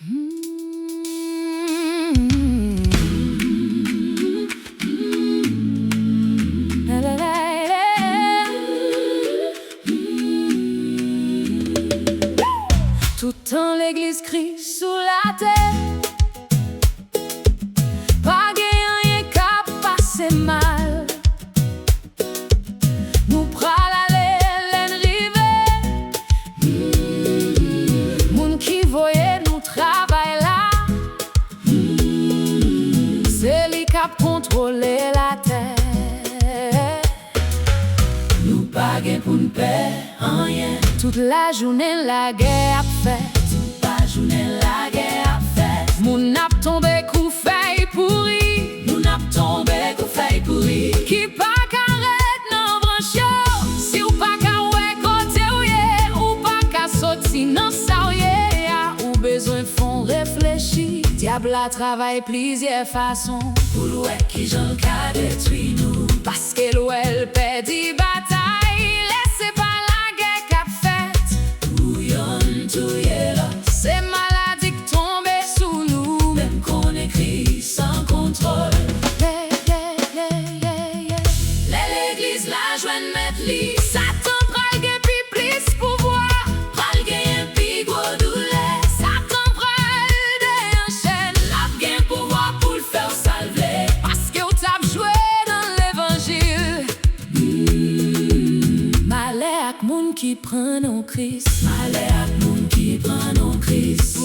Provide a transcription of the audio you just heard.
Tout le temps l'église crie sous la terre, pas rien qu'à passer mal. Nous pral aller l'enriver, moun qui voyait nous travail là, c'est lui qui a contrôlé la terre. Nous pas gain pour nous perdre rien. Toute la journée la guerre a fait. Toute la journée la guerre a fait. Moun ap tombé kou feuille pourri. Moun ap tombé kou feuille pourri. Qui pas carrette nan branche yo. Si ou pas ka wè kote ou ye. Ou pas ka sorti nan sa ou ye. Ou besoin font réfléchir. Diable a travaille plusieurs façons. Pour l'ouè qui j'en ka détruit nous. Parce que l'ouè perdit bataille. Laissez pas c'est maladie qui tombe sous nous. Même qu'on écrit sans contrôle. L'église la joine mettre li. Satan pral gen pi plus pouvoir. Pral gen pi gros douleur. Satan pral déchaîne. La gen pouvoir pour le faire salver. Parce que ou tap joué dans l'évangile. Malheur ak moun qui prend en Christ. Malheur ak moun qui prend en Christ.